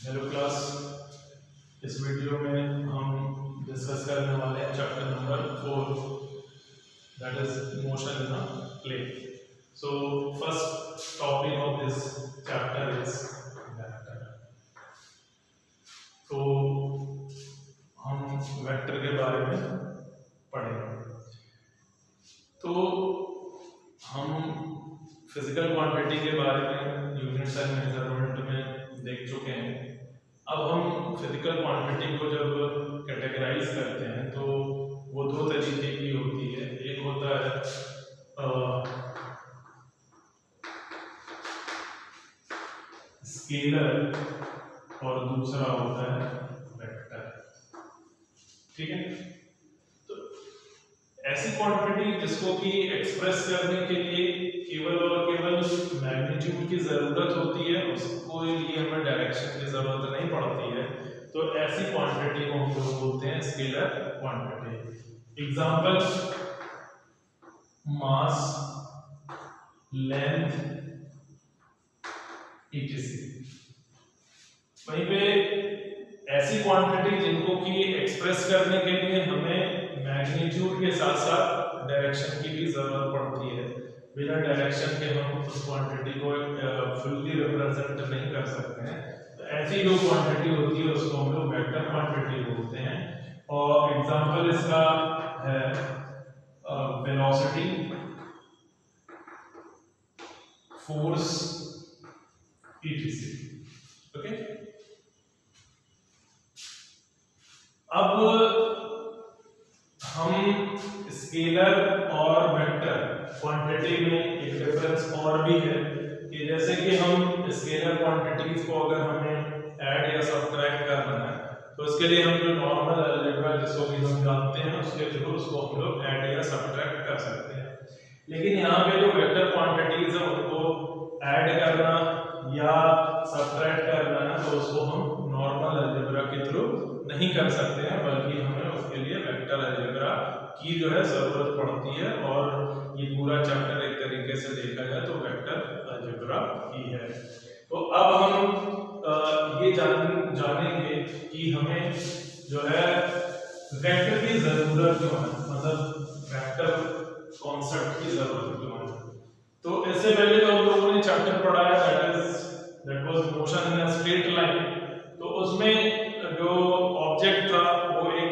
Hello class, इस video में हम डिस्कस करने वाले हैं chapter number 4, that is motion in a play. So first topic of this chapter is vector. तो हम वेक्टर के बारे में पढ़ेंगे। तो हम फिजिकल क्वांटिटी के बारे में यूनिट्स एंड मेजरमेंट में देख चुके हैं। अब हम फिजिकल क्वांटिटी को जब कैटेगराइज करते हैं तो वो दो तरीके की होती है। एक होता है स्केलर और दूसरा होता है वेक्टर। ठीक है, तो ऐसी क्वांटिटी जिसको कि एक्सप्रेस करने के लिए केवल और केवल मैग्नीट्यूड की जरूरत होती है, उसको लिए हमें डायरेक्शन की जरूरत नहीं पड़ती है, तो ऐसी क्वांटिटी को हम लोग बोलते हैं स्केलर क्वांटिटी। एग्जांपल मास, लेंथ, etc। वहीं पे ऐसी क्वांटिटी जिनको कि एक्सप्रेस करने के लिए हमें मैग्नीट्यूड के साथ साथ डायरेक्शन की भी जरूरत पड़ती है। बिना डायरेक्शन के हम उस क्वांटिटी को फुल्ली रिप्रेजेंट नहीं कर सकते हैं। तो ऐसी जो क्वांटिटी होती है उसको हम लोग वेक्टर क्वांटिटी बोलते हैं। और एग्जांपल इसका है वेलोसिटी, फोर्स, etc। ओके, अब हम स्केलर और वेक्टर क्वांटिटी में एक डिफरेंस और भी है कि जैसे कि हम स्केलर क्वांटिटीज को अगर हमें ऐड या सब्ट्रैक्ट करना है तो उसके लिए हम जो नॉर्मल अलजेब्रा जिसको भी हम जानते हैं उसके थ्रू उसको हम लोग ऐड या सब्ट्रैक्ट कर सकते हैं। लेकिन यहाँ पे जो वेक्टर क्वांटिटीज है उनको ऐड करना या सब्ट्रैक्ट करना है तो उसको हम नॉर्मल अलजेब्रा के थ्रू नहीं कर सकते हैं, बल्कि हमें उसके लिए वेक्टर अलजेब्रा की जो है जरूरत पड़ती है। और ये पूरा चैप्टर एक तरीके से देखा जाए तो वेक्टर अलजेब्रा ही है। तो अब हम ये जानेंगे कि हमें जो है वेक्टर की जरूरत क्यों है, मतलब वेक्टर कॉन्सेप्ट की जरूरत क्यों है। तो इससे पहले जो हम लोगों ने चैप्टर पढ़ा है that was motion in a straight line, तो उसमें जो ऑब्जेक्ट था वो एक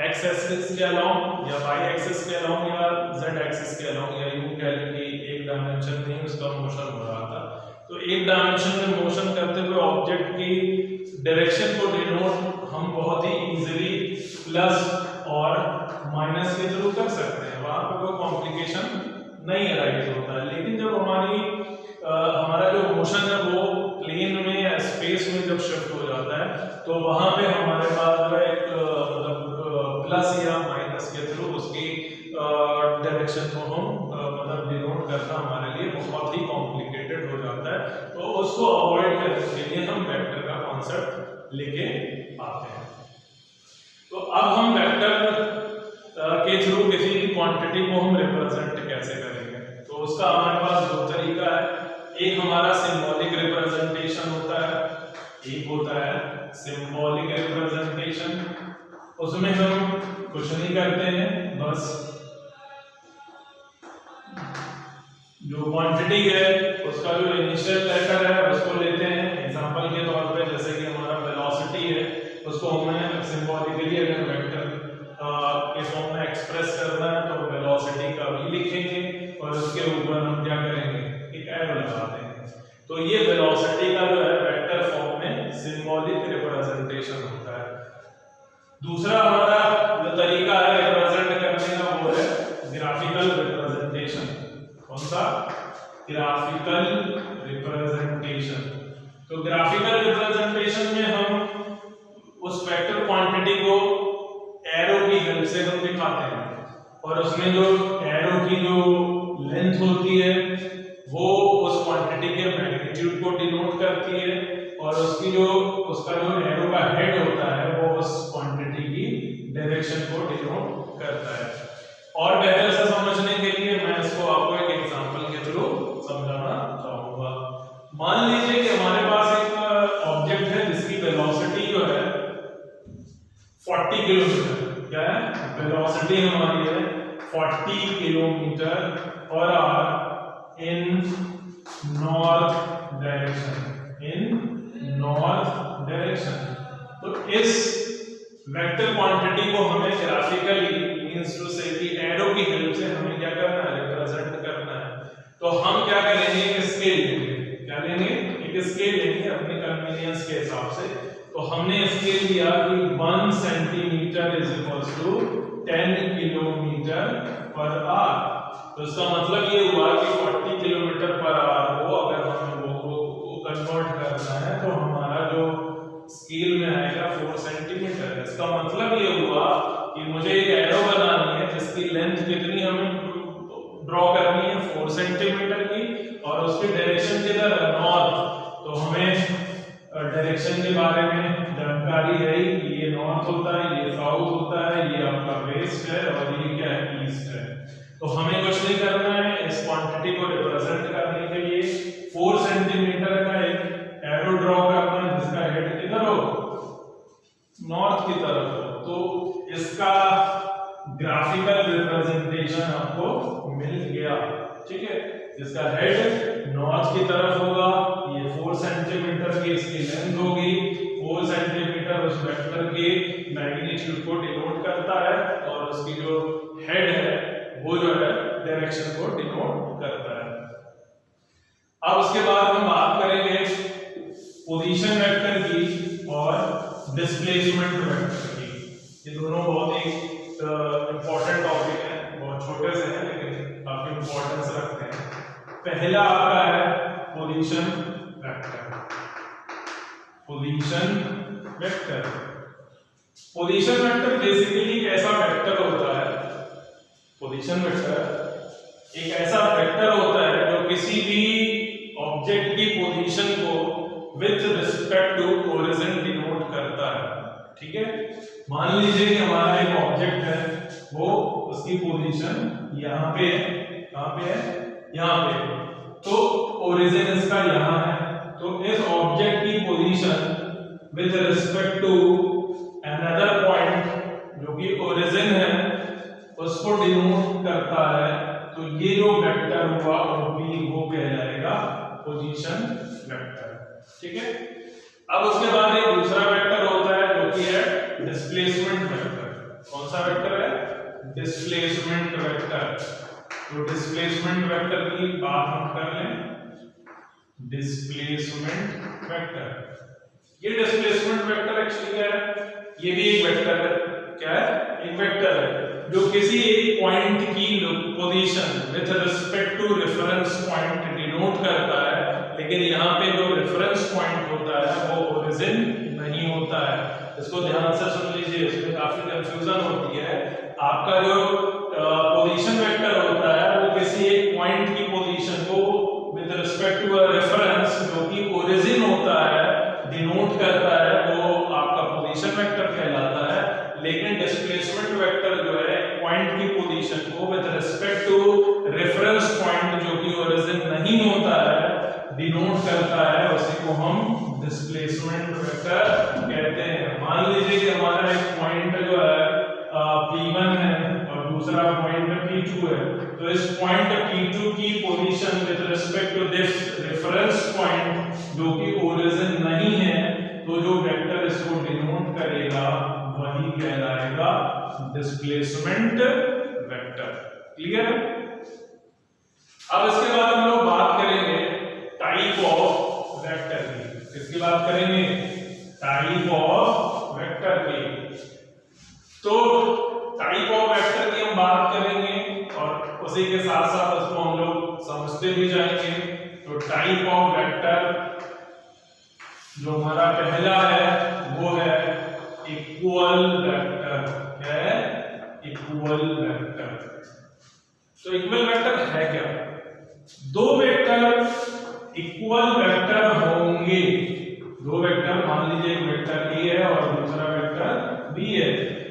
एक्स एक्सिस के अलोंग या वाई एक्सिस के अलोंग या जेड एक्सिस के अलोंग या यूं कह लें कि एक डायमेंशन में उसका मोशन हो रहा था। तो एक डायमेंशन में मोशन करते हुए ऑब्जेक्ट की डायरेक्शन को डिनोट हम बहुत ही इजीली प्लस और माइनस के थ्रू कर सकते हैं, वहां पर कोई कॉम्प्लिकेशन नहीं अराइज होता है। लेकिन जब हमारा जो मोशन है वो प्लेन में या स्पेस में जब शिफ्ट हो जाता है तो वहां पे हमारे पास जो एक प्लस या माइनस के थ्रू उसकी डायरेक्शन को हम मतलब डिनोट करना हमारे लिए बहुत ही कॉम्प्लिकेटेड हो जाता है। तो उसको अवॉइड करने के लिए हम वेक्टर का कॉन्सेप्ट लेके आते हैं। तो अब हम वेक्टर के थ्रू किसी भी क्वांटिटी को हम रिप्रेजेंट कैसे करेंगे, तो उसका हमारे पास दो तरीका है। एक हमारा सिंबॉलिक रिप्रेजेंटेशन होता है, एक होता है सिंबॉलिक रिप्रेजेंटेशन। उसमें हम कुछ नहीं करते हैं, बस जो क्वांटिटी है उसका जो इनिशियल लेटर है उसको लेते हैं। एग्जांपल के तौर पे जैसे कि हमारा वेलोसिटी है उसको हमें सिंबॉलिकली अगर वेक्टर के फॉर्म में एक्सप्रेस करना है तो वेलोसिटी का भी लिखेंगे और उसके ऊपर हम क्या करेंगे, एक एरो लगा देंगे। तो ये वेलोसिटी का जो है वेक्टर फॉर्म में सिंबॉलिक रिप्रेजेंटेशन होता है। दूसरा हमारा जो तरीका है रिप्रेजेंट करने का वो है ग्राफिकल रिप्रेजेंटेशन। कौन सा? Graphical representation. तो ग्राफिकल रिप्रेजेंटेशन में हम उस वेक्टर क्वांटिटी को एरो की हेल्प से हम दिखाते हैं और उसमें जो एरो की जो लेंथ होती है वो उस क्वांटिटी के मैग्नीट्यूड को डिनोट करती है और उसका जो एरो का हेड होता है वो उस क्वांटिटी की डायरेक्शन को डिनोट करता है। और बेहतर से समझने के लिए मैं इसको आपको एक एग्जांपल के थ्रू समझाना चाहूंगा। मान लीजिए कि हमारे पास एक वेलोसिटी हमारी है 40 kilometre per our in north direction. तो इस वेक्टर क्वांटिटी को हमें ग्राफिकली मींस टू से कि एरो की हेल्प से हमें क्या करना है, रिप्रेजेंट करना है। तो हम क्या करेंगे, एक स्केल लेंगे, क्या लेंगे, एक स्केल लेंगे अपने कन्वीनियंस के हिसाब से। तो हमने स्केल लिया कि 1 centimetre is equals to 10 kilometre per hour. तो इसका मतलब ये हुआ कि 40 किलोमीटर पर आवर को अगर हमें वो कन्वर्ट करना है तो हमारा जो स्केल में आएगा 4 सेंटीमीटर। इसका मतलब ये हुआ कि मुझे एक एरो बनानी है जिसकी लेंथ कितनी हमें ड्रॉ करनी है 4 सेंटीमीटर की, और उसकी डायरेक्शन किधर है, नॉर्थ। तो हमें डायरेक्शन के बारे में जानकारी है कि ये नॉर्थ होता है, ये साउथ होता है, ये आपका वेस्ट है और ये क्या है, ईस्ट है। तो हमें कुछ नहीं करना है, इस क्वांटिटी को रिप्रेजेंट करने के लिए 4 सेंटीमीटर का एक एरो ड्रॉ करना है जिसका हेड किधर हो, नॉर्थ की तरफ हो। तो इसका ग्राफिकल रिप्रेजेंटेशन आपको मिल गया, ठीक है। जिसका हेड नॉर्थ की तरफ होगा, ये 4 सेंटीमीटर की इसकी लेंथ होगी, 4 सेंटीमीटर उस वेक्टर के मैग्नीट्यूड को डिनोट करता है, और उसकी जो हेड है वो जो है डायरेक्शन को डिनोट करता है। अब उसके बाद हम बात करेंगे पोजीशन वेक्टर की और डिस्प्लेसमेंट वेक्टर की। ये दोनों बहुत ही इंपॉर्टेंट टॉपिक है, बहुत छोटे से हैं लेकिन काफी इंपॉर्टेंस रखते हैं। पहला आपका है position vector. Position vector basically एक ऐसा वेक्टर होता है, पोजीशन वेक्टर एक ऐसा वेक्टर होता है जो किसी भी ऑब्जेक्ट की पोजीशन को with respect to origin denote करता है, ठीक है। मान लीजिए कि हमारा एक ऑब्जेक्ट है, वो उसकी पोजीशन यहाँ पे है, कहाँ पे है, यहाँ पे, तो ओरिजिन इसका यहाँ है। तो इस ऑब्जेक्ट की position with respect to another point जो कि ओरिजिन है उसको डिनोट करता है। तो ये जो वेक्टर हुआ ओपी वो कहलाएगा पोजीशन वेक्टर, ठीक है। अब उसके बाद एक दूसरा वेक्टर होता है जो कि है डिस्प्लेसमेंट वेक्टर। कौन सा वेक्टर है, डिस्प्लेसमेंट वेक्टर। तो डिस्प्लेसमेंट वेक्टर की बात हम कर लें, डिस्प्लेसमेंट वेक्टर, ये डिस्प्लेसमेंट वेक्टर एक्चुअली क्या है, ये भी एक वेक्टर है। क्या है, एक वेक्टर है जो किसी एक पॉइंट की position with respect to reference point denote करता है, लेकिन यहाँ पे जो रेफरेंस पॉइंट होता है वो ओरिजिन नहीं होता है। इसको ध्यान से सुन लीजिए, इसमें काफी कंफ्यूजन होती है। आपका जो पोजीशन वेक्टर होता है वो किसी एक पॉइंट की पोजीशन को with respect to a reference जो कि ओरिजिन होता है डिनोट करता है, वो आपका पोजीशन वेक्टर कहलाता है। लेकिन डिस्प्लेसमेंट वेक्टर जो है पॉइंट की पोजीशन को with respect to reference point जो कि ओरिजिन नहीं होता है डिनोट करता है, उसी को हम डिस्प्लेसमेंट वेक्टर कहते हैं। मान लीजिए कि हमारा एक पॉइंट जो है P1 है और दूसरा पॉइंट P2 है, तो इस पॉइंट P2 की position with respect to this reference point जो कि ओरिजिन नहीं है, तो जो वेक्टर इसको डिनोट करेगा वही कहलाएगा डिस्प्लेसमेंट वेक्टर। क्लियर है। अब इसके बाद हम लोग बात करेंगे टाइप ऑफ वेक्टर की। किसकी बात करेंगे, टाइप ऑफ वेक्टर की। तो टाइप ऑफ वेक्टर की हम बात करेंगे और उसी के साथ साथ उसको हम लोग समझते भी जाएंगे। तो टाइप ऑफ वेक्टर जो हमारा पहला है वो है इक्वल वेक्टर। क्या है, इक्वल वेक्टर। तो इक्वल वेक्टर है क्या, दो वेक्टर इक्वल वेक्टर होंगे। दो वेक्टर, मान लीजिए एक वेक्टर ए है और दूसरा वेक्टर बी है,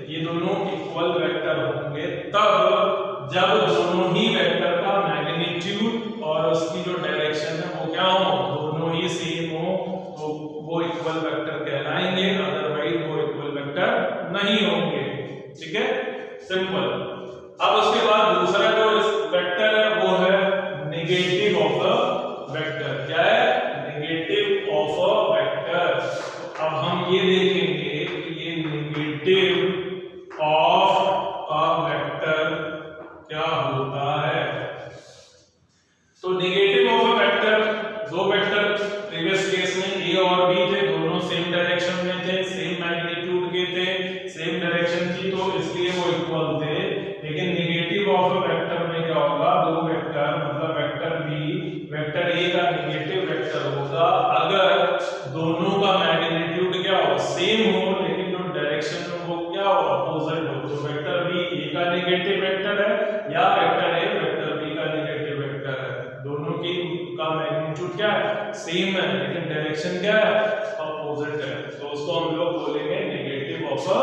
ये दोनों इक्वल वेक्टर होंगे तब जब दोनों ही वेक्टर का मैग्नीट्यूड और उसकी जो डायरेक्शन है वो क्या हो, दोनों ही सेम हो, तो वो इक्वल वेक्टर कहलाएंगे। अदरवाइज वो इक्वल वेक्टर नहीं होंगे। ठीक है, सिंपल नेगेटिव वेक्टर होगा अगर दोनों का मैग्नीट्यूड क्या हो, सेम हो, लेकिन जो डायरेक्शन में वो क्या हो, अपोजिट हो। तो वेक्टर बी ए का नेगेटिव वेक्टर है या वेक्टर ए वेक्टर बी का नेगेटिव वेक्टर है, दोनों की का मैग्नीट्यूड क्या है, सेम है, लेकिन डायरेक्शन क्या है, अपोजिट है। तो उसको हम लोग बोलेंगे नेगेटिव ऑफ अ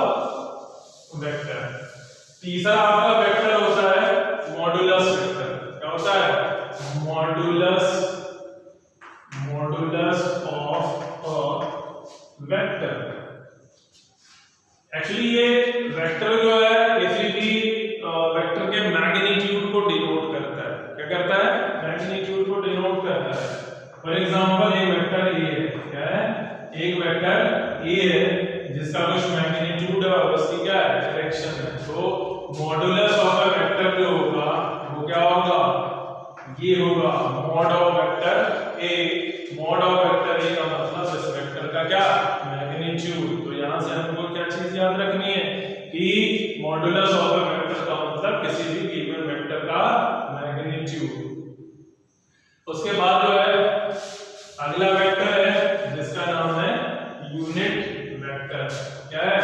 वेक्टर। तीसरा आपका वेक्टर होता है मॉडुलस वेक्टर। क्या होता है, modulus of a vector. Actually ये वेक्टर जो है किसी भी वेक्टर के मैग्नीट्यूड को डिनोट करता है। क्या करता है, मैग्नीट्यूड को डिनोट करता है। फॉर एग्जांपल एक वेक्टर ए है, क्या है, एक वेक्टर ए है जिसका कुछ मैग्नीट्यूड है और उसकी क्या है, डायरेक्शन है। तो मॉडुलस ऑफ अ वेक्टर जो होगा वो क्या होगा, ये होगा mod of vector A. Mod of vector A का मतलब इस वेक्टर का क्या, मैग्नीट्यूड। तो यहां से हमको क्या चीज याद रखनी है कि मॉडुलस ऑफ अ वेक्टर का मतलब किसी भी गिवन वेक्टर का मैग्नीट्यूड। उसके बाद जो है अगला वेक्टर है जिसका नाम है यूनिट वेक्टर। क्या है,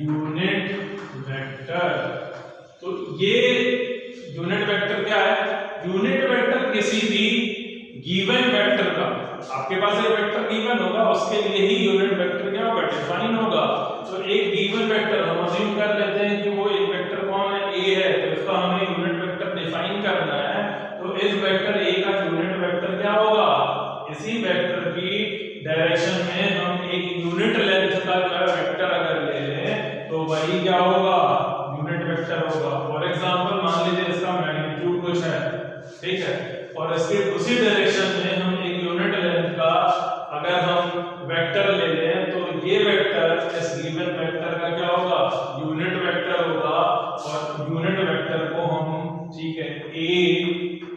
यूनिट वेक्टर। तो ये यूनिट वेक्टर क्या है, यूनिट वेक्टर किसी भी गिवन वेक्टर का, आपके पास एक वेक्टर गिवन होगा उसके लिए ही यूनिट वेक्टर क्या होगा, डिफाइन होगा। तो एक गिवन वेक्टर हम अज्यूम कर लेते हैं कि वो एक वेक्टर कौन है, ए है, तो इसका हमें यूनिट वेक्टर डिफाइन करना है। तो इस वेक्टर ए का यूनिट वेक्टर क्या होगा, इसी वेक्टर की डायरेक्शन में हम एक यूनिट लेंथ का वेक्टर अगर ले लें तो वही क्या होगा, यूनिट वेक्टर होगा। फॉर एग्जांपल मान लीजिए इसका मैग्नीट्यूड कुछ है, ठीक है, और इसके उसी डायरेक्शन में हम एक यूनिट लेंथ का अगर हम वेक्टर ले लें तो ये वेक्टर इस गिवन वेक्टर का क्या होगा, यूनिट वेक्टर होगा। और यूनिट वेक्टर को हम, ठीक है, ए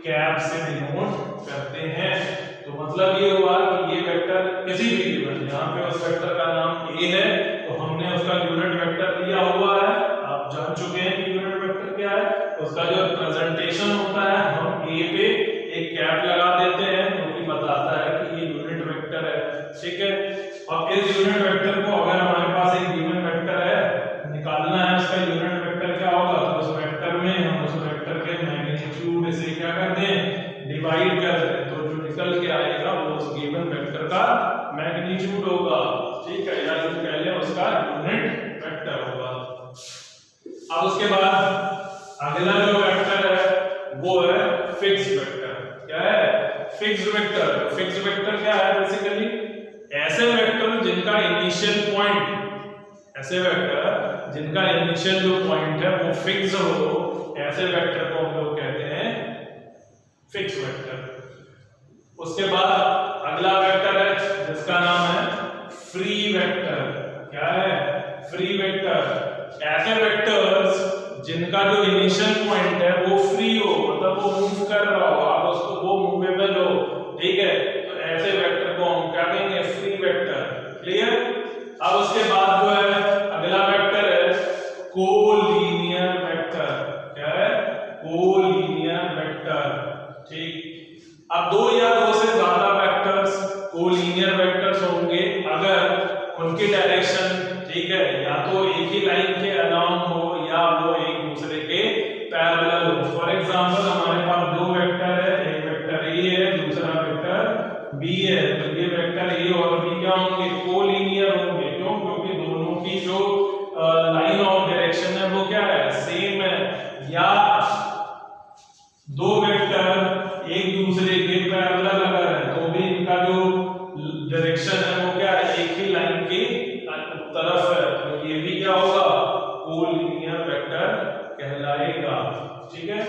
कैप से डिनोट करते हैं। तो मतलब ये हुआ कि ये वेक्टर किसी भी गिवन, यहाँ पे उस वेक्टर का नाम ए है तो हमने उसका यूनिट वेक्टर लिया हुआ है। आप जान चुके हैं कि यूनिट वेक्टर क्या है। उसका जो प्रेजेंटेशन होता है हम ए पे एक कैप लगा देते हैं जो कि बताता है कि ये यूनिट वेक्टर है, ठीक है। अब इस यूनिट वेक्टर को अगर हमारे पास एक गिवन वेक्टर है, निकालना है उसका यूनिट वेक्टर क्या होगा, तो उस वेक्टर में हम उस वेक्टर के मैग्नीट्यूड से क्या करते हैं, डिवाइड कर देते हैं। तो जो निकल के आएगा वो उस गिवन वेक्टर का मैग्नीट्यूड होगा, ठीक है, या जो कह लें उसका यूनिट वेक्टर होगा। अब उसके बाद अगला जो वेक्टर है वो है फिक्स्ड वेक्टर। क्या है, फिक्स्ड वेक्टर। फिक्स्ड वेक्टर क्या है, बेसिकली ऐसे वेक्टर जिनका इनिशियल पॉइंट, ऐसे वेक्टर जिनका इनिशियल जो पॉइंट है वो फिक्स हो, ऐसे वेक्टर को हम लोग कहते हैं फिक्स्ड वेक्टर। उसके बाद अगला वेक्टर है जिसका नाम है फ्री वेक्टर। क्या है, फ्री वेक्टर। ऐसे वेक्टर्स जिनका जो इनिशियल पॉइंट है वो फ्री हो, मतलब वो मूव कर रहा हो, आप उसको वो मूवेबल हो, ठीक है, तो ऐसे वेक्टर को हम क्या कहेंगे, फ्री वेक्टर। क्लियर। अब उसके बाद जो है अगला वेक्टर है कोलिनियर वेक्टर। क्या है, कोलिनियर वेक्टर, ठीक। अब दो या दो से ज्यादा वेक्टर्स कोलिनियर वेक्टर्स होंगे अगर उनकी डायरेक्शन, ठीक है, या तो एक ही लाइन के अलोंग हो या वो एक दूसरे के पैरेलल हो। फॉर एग्जांपल हमारे पास दो वेक्टर है, एक वेक्टर ए है, दूसरा वेक्टर बी है। तो ये वेक्टर ए और बी क्या होंगे, कोलिनियर होंगे। क्यों, क्योंकि दोनों की जो लाइन ऑफ डायरेक्शन है वो क्या है, सेम है। या दो वेक्टर एक दूसरे के पैरेलल अगर है तो भी इनका जो डायरेक्शन है वो क्या है, एक ही लाइन की तरफ है, तो ये भी क्या होगा, कोलिनियर वेक्टर कहलाएगा, ठीक है।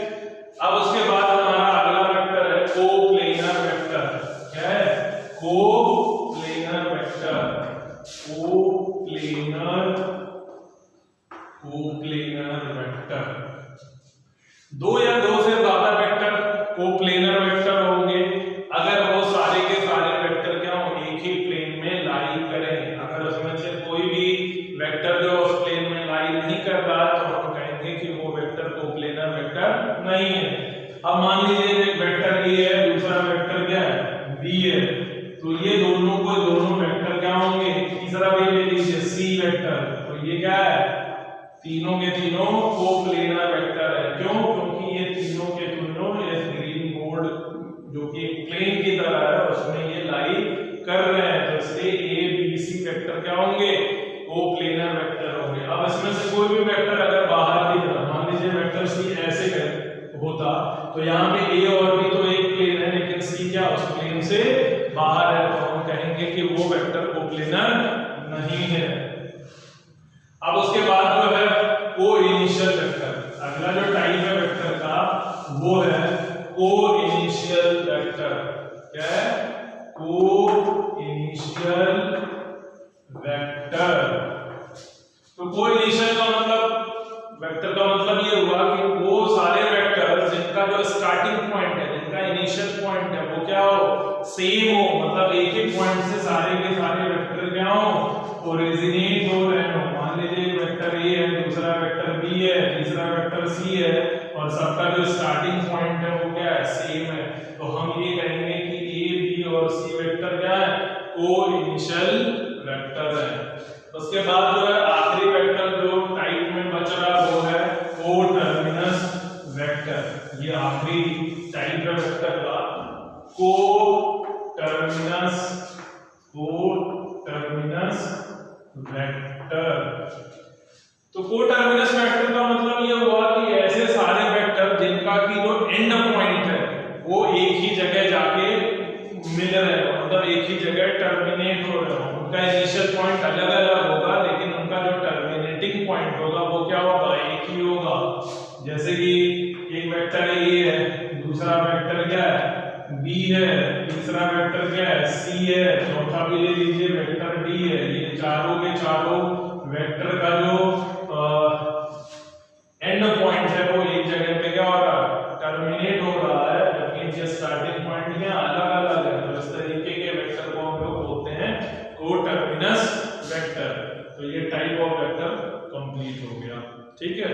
अब उसके बाद हमारा अगला वेक्टर है कोप्लेनर वेक्टर। क्या है, को बी है, तो ये दोनों वेक्टर क्या होंगे? तीसरा भी ले लीजिए सी वेक्टर, तो ये क्या है? तीनों के तीनों कोप्लेनर वेक्टर है। क्यों? क्योंकि ये तीनों के तीनों ये ग्रीन बोर्ड जो कि एक प्लेन की तरह है उसमें ये लाई कर रहे हैं, तो इसलिए ए बी सी वेक्टर क्या होंगे? कोप्लेनर वेक्टर होंगे। अब इसमें से कोई भी वेक्टर अगर बाहर की तरफ, मान लीजिए वेक्टर सी ऐसे होता, तो यहाँ पे ए और बी तो एक प्लेन है, लेकिन सी क्या उस प्लेन से बाहर है, तो हम कहेंगे कि वो वेक्टर कोप्लेनर नहीं है। अब उसके बाद जो है को इनिशियल वेक्टर, अगला जो टाइप है वेक्टर का वो है को इनिशियल वेक्टर। क्या है? को इनिशियल वेक्टर। तो को इनिशियल का मतलब, वेक्टर का मतलब ये हुआ कि वो सारे वेक्टर जिनका जो स्टार्टिंग पॉइंट है, जिनका इनिशियल पॉइंट है वो क्या हो? सेम हो, मतलब एक ही पॉइंट से सारे के सारे वेक्टर क्या हो? ओरिजिनेट हो रहे हो। मान लीजिए वेक्टर ए है, दूसरा वेक्टर बी है, तीसरा वेक्टर सी है, और सबका जो स्टार्टिंग पॉइंट है वो क्या है? सेम है। तो हम ये कहेंगे कि ए बी और सी वेक्टर क्या है? को इनिशियल वेक्टर है। उसके बाद जो है आखिरी वेक्टर जो टाइप में बच रहा वो है को टर्मिनस वेक्टर। ये आखिरी टाइप है वेक्टर का, को टर्मिनस वेक्टर। तो को टर्मिनस वेक्टर का मतलब ये हुआ कि ऐसे सारे वेक्टर जिनका की जो एंड पॉइंट है वो एक ही जगह जाके मिल रहे हो, मतलब एक ही जगह टर्मिनेट हो रहे हो। उनका इनिशियल पॉइंट अलग अलग होगा, लेकिन उनका जो टर्मिनेटिंग पॉइंट होगा वो क्या होगा? एक ही होगा। जैसे कि एक वेक्टर ए है, दूसरा वेक्टर क्या है? बी है, तीसरा वेक्टर क्या है? सी है, चौथा भी ले लीजिए वेक्टर डी है। ये चारों के चारों वेक्टर का जो एंड पॉइंट है वो एक जगह पे क्या हो रहा है? टर्मिनेट हो रहा है, जबकि इनके स्टार्टिंग पॉइंट क्या अलग अलग है। तो इस तरीके के वेक्टर को हम लोग बोलते हैं को टर्मिनस वेक्टर। तो ये टाइप ऑफ वेक्टर कंप्लीट हो गया। ठीक है।